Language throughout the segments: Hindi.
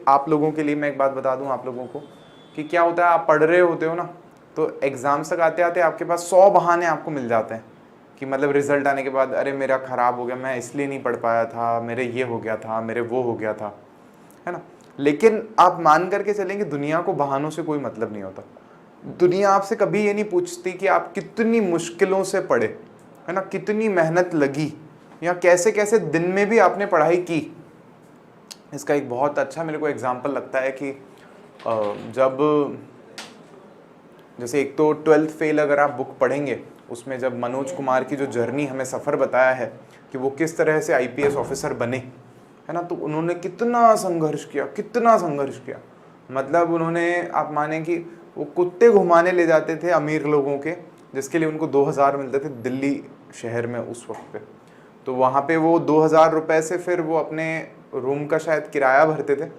आप लोगों के लिए मैं एक बात बता दूं आप लोगों को कि क्या होता है, आप पढ़ रहे होते हो ना, तो एग्ज़ाम्स तक आते आते आपके पास 100 बहाने आपको मिल जाते हैं कि मतलब रिजल्ट आने के बाद अरे मेरा ख़राब हो गया, मैं इसलिए नहीं पढ़ पाया था, मेरे ये हो गया था, मेरे वो हो गया था, है ना। लेकिन आप मान करके चलेंगे दुनिया को बहानों से कोई मतलब नहीं होता। दुनिया आपसे कभी ये नहीं पूछती कि आप कितनी मुश्किलों से पढ़े, है ना, कितनी मेहनत लगी, या कैसे कैसे दिन में भी आपने पढ़ाई की। इसका एक बहुत अच्छा मेरे को एग्जाम्पल लगता है कि जब जैसे एक तो 12th फेल अगर आप बुक पढ़ेंगे, उसमें जब मनोज कुमार की जो जर्नी हमें सफ़र बताया है कि वो किस तरह से आईपीएस ऑफिसर बने, है ना, तो उन्होंने कितना संघर्ष किया, कितना संघर्ष किया। मतलब उन्होंने, आप माने कि वो कुत्ते घुमाने ले जाते थे अमीर लोगों के, जिसके लिए उनको 2000 मिलते थे दिल्ली शहर में उस वक्त पे। तो वहाँ पे वो 2000 रुपये से फिर वो अपने रूम का शायद किराया भरते थे,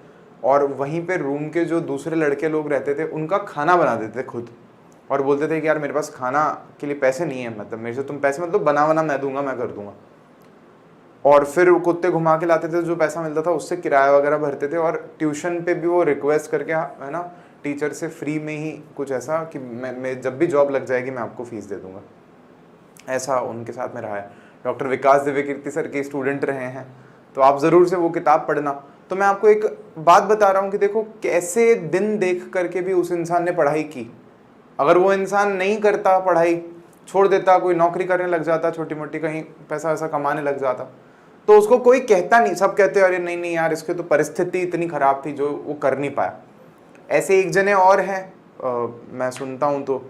और वहीं पे रूम के जो दूसरे लड़के लोग रहते थे उनका खाना बना देते थे खुद, और बोलते थे कि यार मेरे पास खाना के लिए पैसे नहीं है, मतलब मेरे से तुम पैसे मतलब बना मैं दूंगा, मैं कर दूंगा। और फिर वो कुत्ते घुमा के लाते थे, जो पैसा मिलता था उससे किराया वगैरह भरते थे, और ट्यूशन पे भी वो रिक्वेस्ट करके, है ना, टीचर से फ्री में ही कुछ ऐसा कि मैं जब भी जॉब लग जाएगी मैं आपको फीस दे दूंगा। ऐसा उनके साथ में रहा है। डॉक्टर विकास दिव्यकीर्ति सर के स्टूडेंट रहे हैं, तो आप ज़रूर से वो किताब पढ़ना। तो मैं आपको एक बात बता रहा हूँ कि देखो कैसे दिन देख करके भी उस इंसान ने पढ़ाई की। अगर वो इंसान नहीं करता, पढ़ाई छोड़ देता, कोई नौकरी करने लग जाता छोटी मोटी, कहीं पैसा वैसा कमाने लग जाता, तो उसको कोई कहता नहीं, सब कहते अरे नहीं नहीं यार इसकी तो परिस्थिति इतनी ख़राब थी जो वो कर नहीं पाया। ऐसे एक जने और हैं, मैं सुनता हूँ तो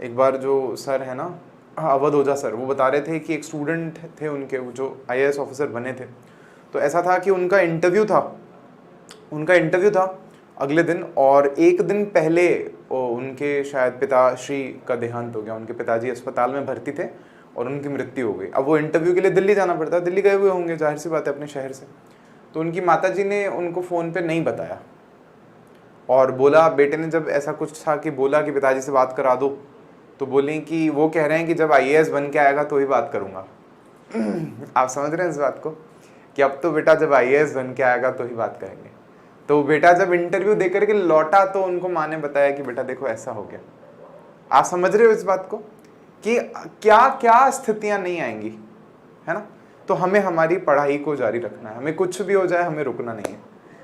एक बार जो सर है ना, अवध ओझा सर, वो बता रहे थे कि एक स्टूडेंट थे उनके, वो जो आईएएस ऑफिसर बने थे, तो ऐसा था कि उनका इंटरव्यू था अगले दिन, और एक दिन पहले उनके शायद पिताश्री का देहांत हो गया, उनके पिताजी अस्पताल में भर्ती थे और उनकी मृत्यु हो गई। अब वो इंटरव्यू के लिए दिल्ली जाना पड़ता, दिल्ली गए हुए होंगे, जाहिर सी बात है अपने शहर से। तो उनकी माताजी ने उनको फ़ोन पे नहीं बताया, और बोला, बेटे ने जब ऐसा कुछ था कि बोला कि पिताजी से बात करा दो, तो बोली कि वो कह रहे हैं कि जब आईएएस बन के आएगा तो ही बात करूँगा। आप समझ रहे हैं इस बात को कि अब तो बेटा जब आईएएस बन के आएगा तो ही बात करेंगे। तो बेटा जब इंटरव्यू दे करके लौटा तो उनको माँ ने बताया कि बेटा देखो ऐसा हो गया। आप समझ रहे हो इस बात को कि क्या क्या स्थितियां नहीं आएंगी, है ना। तो हमें हमारी पढ़ाई को जारी रखना है, हमें कुछ भी हो जाए हमें रुकना नहीं है।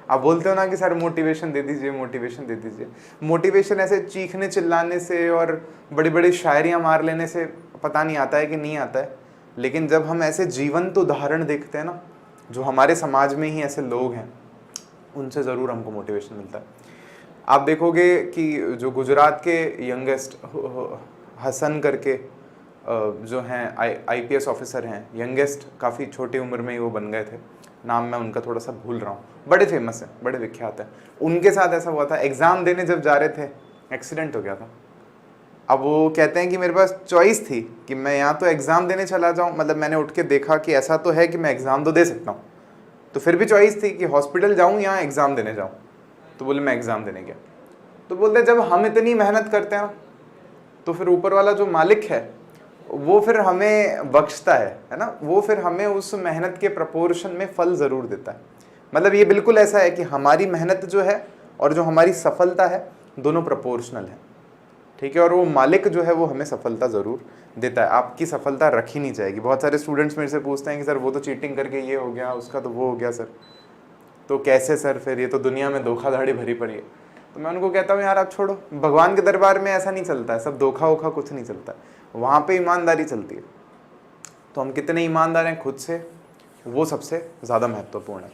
आप बोलते हो ना कि सर मोटिवेशन दे दीजिए, मोटिवेशन दे दीजिए। मोटिवेशन ऐसे चीखने चिल्लाने से और बड़ी बड़ी शायरियाँ मार लेने से पता नहीं आता है कि नहीं आता है, लेकिन जब हम ऐसे जीवंत उदाहरण देखते हैं ना, जो हमारे समाज में ही ऐसे लोग हैं, उनसे ज़रूर हमको मोटिवेशन मिलता है। आप देखोगे कि जो गुजरात के यंगेस्ट हसन करके जो हैं आईपीएस ऑफिसर हैं, यंगेस्ट, काफ़ी छोटी उम्र में ही वो बन गए थे, नाम मैं उनका थोड़ा सा भूल रहा हूँ, बड़े फेमस हैं, बड़े विख्यात हैं। उनके साथ ऐसा हुआ था, एग्ज़ाम देने जब जा रहे थे एक्सीडेंट हो गया था। अब वो कहते हैं कि मेरे पास चॉइस थी कि मैं यहाँ तो एग्ज़ाम देने चला जाऊँ, मतलब मैंने उठ के देखा कि ऐसा तो है कि मैं एग्ज़ाम तो दे सकता हूँ, तो फिर भी चॉइस थी कि हॉस्पिटल जाऊँ या एग्ज़ाम देने जाऊँ। तो बोले मैं एग्ज़ाम देने गया। तो बोलते जब हम इतनी मेहनत करते हैं तो फिर ऊपर वाला जो मालिक है वो फिर हमें बख्शता है ना, वो फिर हमें उस मेहनत के प्रपोर्शन में फल ज़रूर देता है। मतलब ये बिल्कुल ऐसा है कि हमारी मेहनत जो है और जो हमारी सफलता है दोनों प्रपोर्शनल है, ठीक है, और वो मालिक जो है वो हमें सफलता ज़रूर देता है। आपकी सफलता रखी नहीं जाएगी। बहुत सारे स्टूडेंट्स मेरे से पूछते हैं कि सर वो तो चीटिंग करके ये हो गया, उसका तो वो हो गया सर, तो कैसे सर, फिर ये तो दुनिया में धोखाधड़ी भरी पड़ी है। तो मैं उनको कहता हूँ यार आप छोड़ो, भगवान के दरबार में ऐसा नहीं चलता है, सब धोखा वोखा कुछ नहीं चलता है, वहाँ पे ईमानदारी चलती है। तो हम कितने ईमानदार हैं खुद से, वो सबसे ज़्यादा महत्वपूर्ण है।